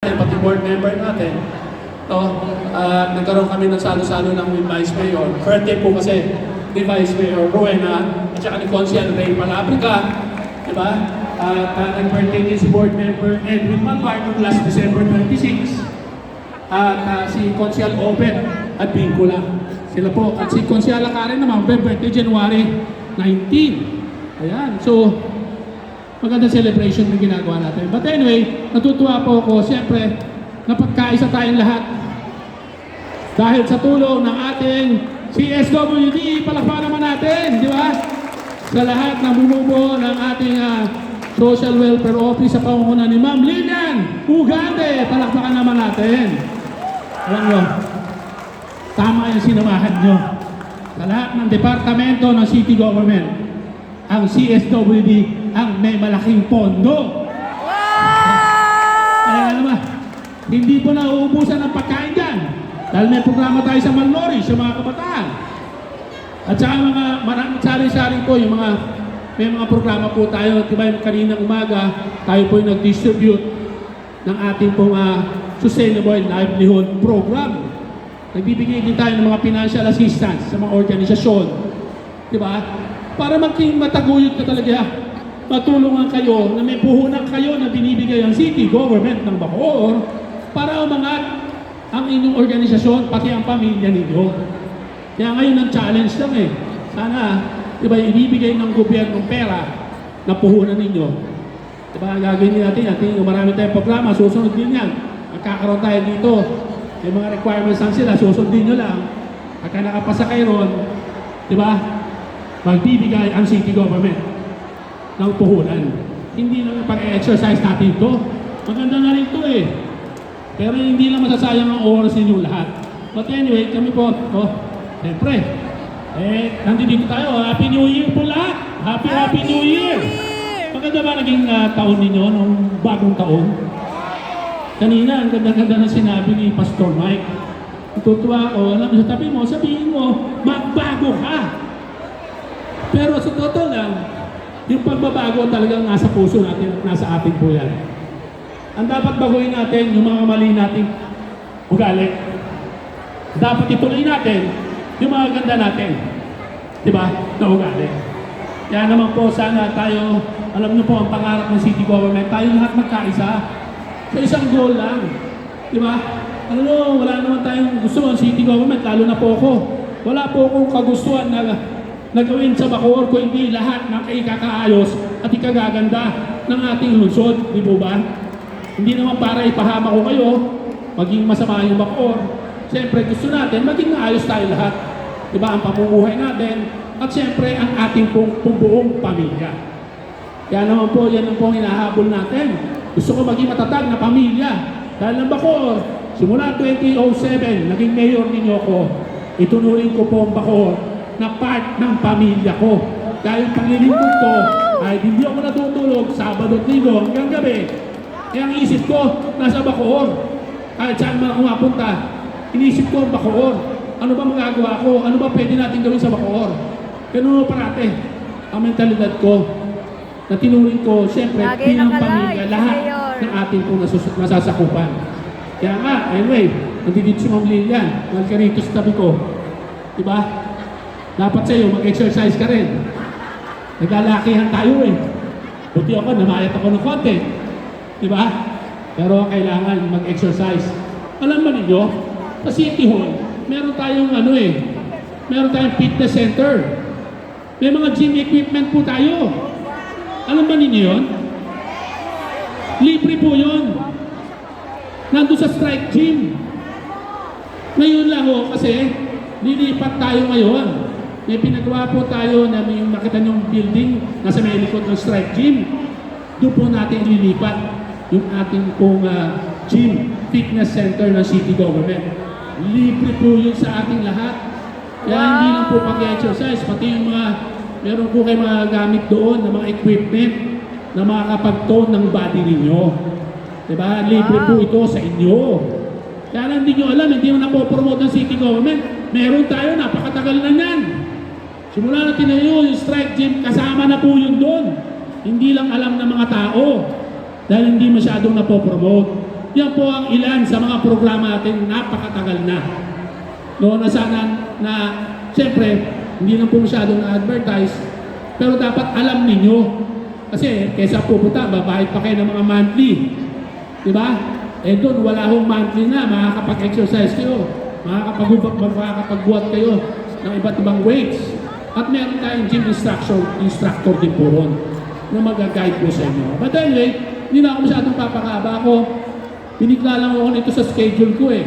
pati board member natin. Nagkaroon kami ng salo-salo ng Vice Mayor. Birthday po kasi ni Vice Mayor Rowena at saka ni Consiel Ray Palabrica. Diba? Nag-birthday din si board member Edwin Malvar noong last December 26. At si Consiel Obet at Vincula. Sila po. At si Consiel Karen naman, birthday January 19. Ayan. So, magandang celebration na ginagawa natin. But anyway, natutuwa po ako, siyempre, napagkaisa tayong lahat. Dahil sa tulong ng ating CSWD, palakpakan naman natin, di ba? Sa lahat ng bumubuo ng ating Social Welfare Office sa pangunguna ni Ma'am Lilian Ugande, palakpakan naman natin. Alam nyo, tama yung sinamahan nyo. Sa lahat ng departamento ng city government, ang CSWD ang may malaking pondo. Kaya naman, hindi po na uubusan ng pagkain dyan. Dahil may programa tayo sa malnourished, sa mga kabataan. At saka maraming sari-sari po, may mga programa po tayo. Diba yung kaninang umaga, tayo po yung nag-distribute ng ating pong Sustainable Livelihood Program. Nagbibigay din tayo ng mga financial assistance sa mga organisasyon. Diba? Para maging mataguyod ka talaga, matulungan kayo na may puhunan kayo na binibigay ang city government ng Bacoor para umangat ang inyong organisasyon, pati ang pamilya ninyo. Kaya ngayon ang challenge lang Sana, diba, ibibigay ng gobyerno pera na puhunan ninyo. Diba, gagawin natin yan. Marami tayong programa, susunod din yan. Magkakaroon tayo dito. May mga requirements lang sila, susundin nyo lang. Pagka nakapasa kayo ron, diba, magbibigay ang city government ng puhunan. Hindi lang pag-exercise natin ito. Maganda na rin ito Pero hindi lang masasayang ang oras ninyo lahat. But anyway, kami po, siyempre, nandito tayo. Happy New Year po lahat! Happy New Year! Maganda ba naging taon ninyo nung bagong taon? Kanina, ang ganda-ganda na sinabi ni Pastor Mike. Natutuwa ako, alam mo, sa tabi mo, sabihin mo, magbago ka! Pero sa totoo lang, yung pagbabago talagang nasa puso natin at nasa atin po yan. Ang dapat baguhin natin, yung mga mali nating ugali. Dapat ituloy natin yung mga ganda natin. Diba? Na ugali. Kaya naman po, sana tayo, alam niyo po ang pangarap ng city government, tayo lahat magkaisa sa isang goal lang. Diba? Alam mo, wala naman tayong gusto ang city government, lalo na po ako. Wala po akong kagustuhan na gawin sa Bacoor, kung hindi lahat ng ikakaayos at ikagaganda ng ating lungsod, di po ba? Hindi naman para ipahama ko kayo, maging masama yung Bacoor. Siyempre gusto natin, maging maayos tayo lahat. Di ba? Ang pamumuhay natin, at siyempre ang ating pong buong pamilya. Kaya naman po, yan ang pong hinahabol natin. Gusto ko maging matatag na pamilya. Dahil ng Bacoor, simula 2007, naging mayor ninyo ko, itunurin ko po ang Bacoor na part ng pamilya ko. Dahil paglilingkod ko, ay hindi ako natutulog Sabado at Linggo hanggang gabi. Kaya ang isip ko, nasa Bacoor. Kahit saan man ako mapunta, inisip ko ang Bacoor. Ano ba magagawa ko? Ano ba pwede natin gawin sa Bacoor? Ganun parate ang mentalidad ko na tinuring ko, siyempre, bilang pamilya, lahat ng ating pong nasasakupan. Kaya nga, anyway, nandito si Ma'am Lilian, mahal ka rito sa tabi ko. Diba? Dapat sa'yo, mag-exercise ka rin. Naglalakihan tayo Buti ako, namayat ako ng konti. Diba? Pero kailangan mag-exercise. Alam ba ninyo, sa City Hall, meron tayong meron tayong fitness center. May mga gym equipment po tayo. Alam ba ninyo yun? Libre po yun. Nandun sa Strike Gym. Ngayon lang kasi lilipat tayo ngayon. May pinagawa po tayo na may makita niyong building nasa may likod ng Strike Gym. Doon po natin lilipat yung ating pong gym, fitness center ng city government. Libre po yun sa ating lahat. Kaya hindi lang po pag-exercise, pati yung meron po kayo mga gamit doon na mga equipment na makakapag-tone ng body ninyo. Diba? Libre po ito sa inyo. Kaya lang hindi nyo alam, hindi mo napopromote ng city government. Meron tayo, napakatagal na yan. Simula na tinayo yung Strike Gym, kasama na po yun doon. Hindi lang alam ng mga tao dahil hindi masyadong napopromote. yan po ang ilan sa mga programa natin napakatagal na. No, na sana na siyempre hindi lang po masyadong na-advertise, pero dapat alam ninyo. Kasi kaysa pupunta, babayad pa kayo ng mga monthly. Di ba? Eh doon, wala hong monthly na, makakapag-exercise kayo, makakapagbuhat kayo ng iba't ibang weights. At meron tayong gym instructor din po ron na mag-guide po sa inyo. But anyway, hindi na ako masyadong papakaba ako. Pinikla lang ako nito sa schedule ko eh.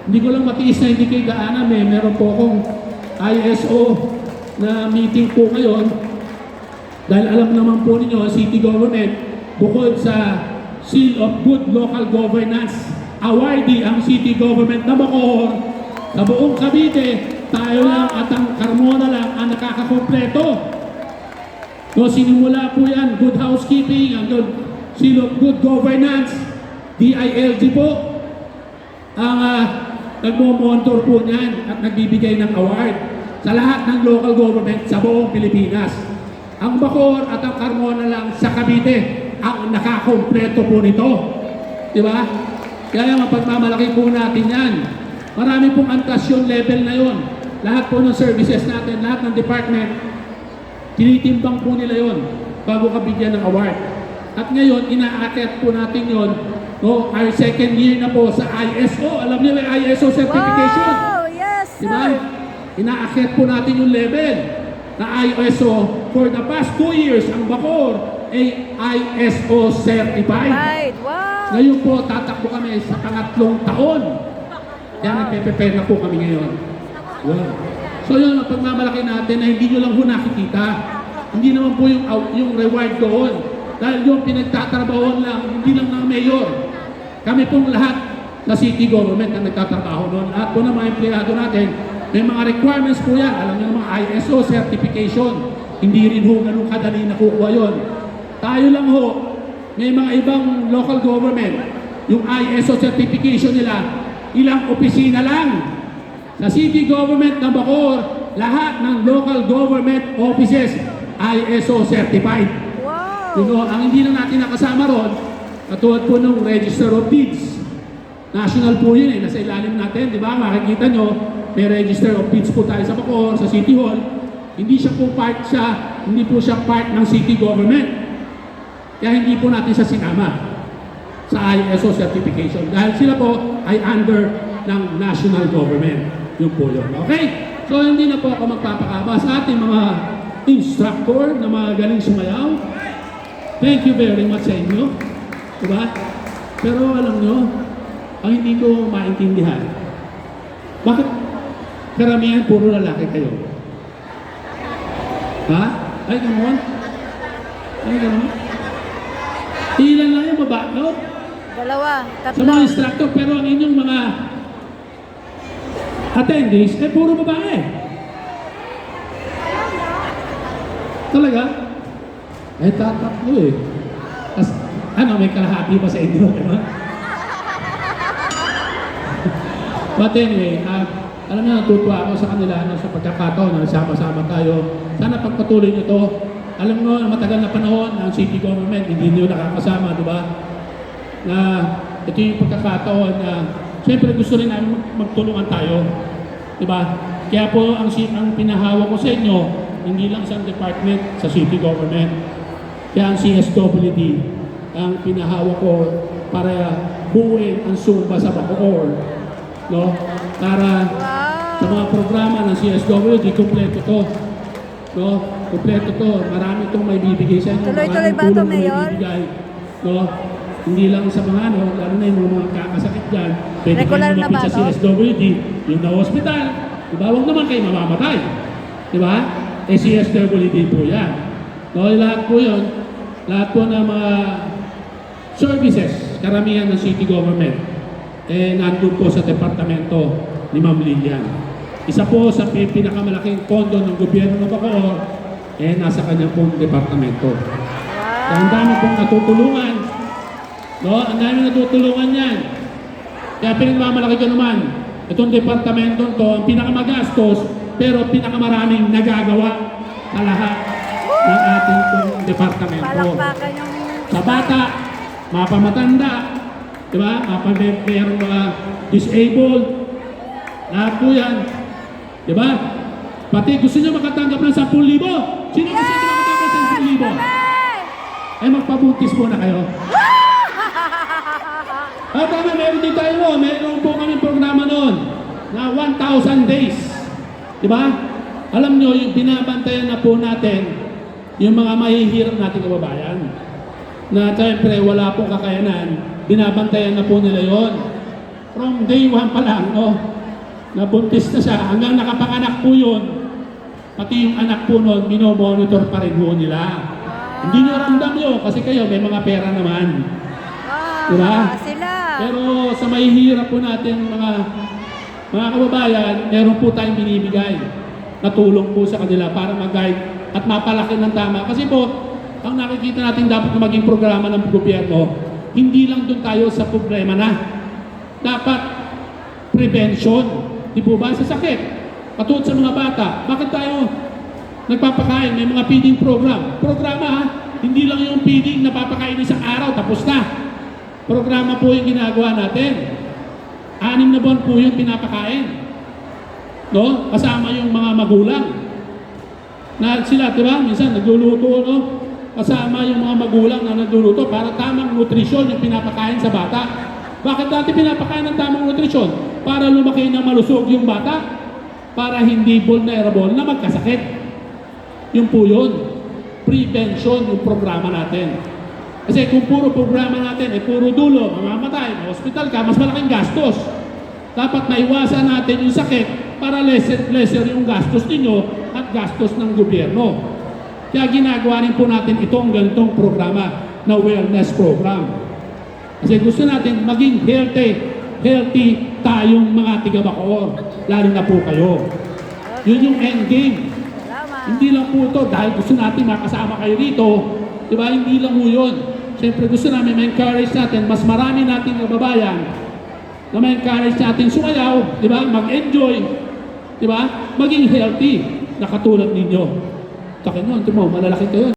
Hindi ko lang matiis na hindi kayo daanan eh. Meron po akong ISO na meeting po ngayon. Dahil alam naman po ninyo, city government, bukod sa Seal of Good Local Governance, awardee ang city government na Bacoor, sa buong Cavite, tayo lang at ang Carmona lang ang nakakakompleto. So sinimula po yan, good housekeeping, ang good Seal of Good Governance, DILG po, ang nagmo-monitor po niyan at nagbibigay ng award sa lahat ng local government sa buong Pilipinas. Ang Bacoor at ang Carmona lang sa Cavite ang nakakompleto po nito. Di ba? Kaya mapagmamalaki po natin yan. Marami pong antasyon level na yon. Lahat po ng services natin, lahat ng department, tinitimbang po nila yon bago kabigyan ng award. At ngayon, inaakit po natin yon. No, our second year na po sa ISO. Alam niyo may ISO certification. Wow! Yes, sir! Diba? Inaakit po natin yung level na ISO. For the past 2 years, ang Bacoor ay ISO certified. Right, wow! Ngayon po, tatakbo kami sa pangatlong taon. Kaya nagpe-prepare na po kami ngayon. Wow. So yun, ang pagmamalaki natin na hindi nyo lang po nakikita. Hindi naman po yung reward doon. Dahil yung pinagtatrabahoan lang, hindi lang ng mayor. Kami pong lahat sa city government na nagtatrabaho noon. Lahat po ng mga empleyado natin, may mga requirements po yan. Alam niyo naman, ISO certification. Hindi rin ho ganun kadali nakukuha yun. Tayo lang ho, may mga ibang local government, yung ISO certification nila, ilang opisina lang. Sa city government ng Bacoor, lahat ng local government offices ISO certified. Wow! You know, ang hindi lang natin nakasama ron, katulad po ng Register of Deeds. National po yun eh, nasa ilalim natin, di ba? Makikita nyo, may Register of Deeds po tayo sa Bacoor, sa City Hall. Hindi po siya part ng city government. Kaya hindi po natin siya sinama sa ISO certification. Dahil sila po ay under ng national government. Yun po yun. Okay? So hindi na po ako magpapakaba sa ating mga instructor na mga galing sumayaw. Thank you very much sa inyo. Diba? Pero alam nyo, ang hindi ko maintindihan, bakit karamihan puro lalaki kayo? Ha? Ay, ganon? Ay, ganon? Ilan lang yung babae, no? Dalawa, Sa tatlo. mga instructor, pero ang inyong mga attendees, eh puro babae. Talaga? Eh, tataklo eh. Tapos, may kalahati pa sa inyo, diba? But anyway, alam niyo, natutuwa ako sa kanila sa pagkakataon na sama-sama tayo. Sana pagpatuloy nyo to. Alam mo, matagal na panahon ang city government, hindi nyo nakakasama, di ba? Na ito yung pagkakataon na siyempre gusto rin namin magtulungan tayo. Di ba? Kaya po ang pinahawak ko sa inyo, hindi lang isang department sa city government. Kaya ang CSWD, ang pinahawak ko para buuin ang Zumba sa Bacoor. No? Para sa mga programa ng CSWD, kompleto to. No? Kompleto to. Marami itong may bibigay sa inyo. Tuloy-tuloy ba ito, tulong na may Mayor? bibigay. No? Hindi lang sa mga lalo na yung mga kakasakit dyan. Pwede Regular kayo na lumapit ba sa to? CSWD, yung na hospital. Diba? Huwag naman kayo mamamatay. Diba? Eh CSWD po yan. No? Lahat po yun. Lahat po ng mga services, karamihan ng city government, nandun po sa departamento ni Ma'am Lilian. Isa po sa pinakamalaking pondo ng gobyerno ng Bacoor, nasa kanyang pong departamento. Kaya ang dami pong natutulungan. No? Ang dami natutulungan yan. Kaya pinagmamalaki ko naman, itong departamento to, ang pinakamagastos, pero pinakamaraming nagagawa sa lahat ng ating pong departamento. Palakpakan yung... Sa bata, mapamatanda, Di ba? Mayroong mga disabled. Lahat po yan. Di ba? Pati gusto nyo makatanggap ng 10,000. Sino gusto nyo makatanggap ng 10,000? Eh magpabuntis po na kayo. Tama, meron din tayo mo. Meron po kami programa noon na 1,000 days. Di ba? Alam nyo, yung binabantayan na po natin yung mga mahihirap nating kababayan. Na siyempre wala pong kakayanan, binabantayan na po nila yon. From day 1 pa lang, nabuntis na siya, hanggang nakapanganak po yun. Pati yung anak po noon, minomonitor pa rin po nila. Hindi nyo ramdam yun, kasi kayo may mga pera naman. Diba? Sila. Pero sa mahihirap po natin mga kababayan, meron po tayong binibigay na tulong po sa kanila para mag-guide at mapalaki ng tama. Kasi po, ang nakikita natin dapat na maging programa ng gobyerno, hindi lang doon tayo sa problema na. Dapat prevention. Di po ba? Sa sakit. Katulad sa mga bata. Bakit tayo nagpapakain? May mga feeding program. Programa ha? Hindi lang yung feeding na papakain isang araw, tapos na. Programa po yung ginagawa natin. 6 na buwan po yung pinapakain. No? Kasama yung mga magulang. Na sila, di ba? Minsan nagluluto, no? Kasama yung mga magulang na nagluluto para tamang nutrisyon yung pinapakain sa bata. Bakit natin pinapakain ng tamang nutrisyon? Para lumaki na malusog yung bata, para hindi vulnerable na magkasakit. Yun po yun. Prevention yung programa natin. Kasi kung puro programa natin, puro dulo, mamamatay, hospital ka, mas malaking gastos. Dapat maiwasan natin yung sakit para lesser yung gastos ninyo at gastos ng gobyerno. Kaya ginagawa rin po natin itong ganitong programa na wellness program. Kasi gusto natin maging healthy tayong mga tiga-Bacoor, lalo na po kayo. Yun yung end game. Hindi lang po ito dahil gusto natin makasama kayo rito, di ba? Hindi lang po yun. Siyempre gusto namin ma-encourage natin, mas marami nating kababayan na ma-encourage natin sumayaw, di ba? Mag-enjoy, di ba? Maging healthy na katulad ninyo. Takin nyo, malalaki kayo.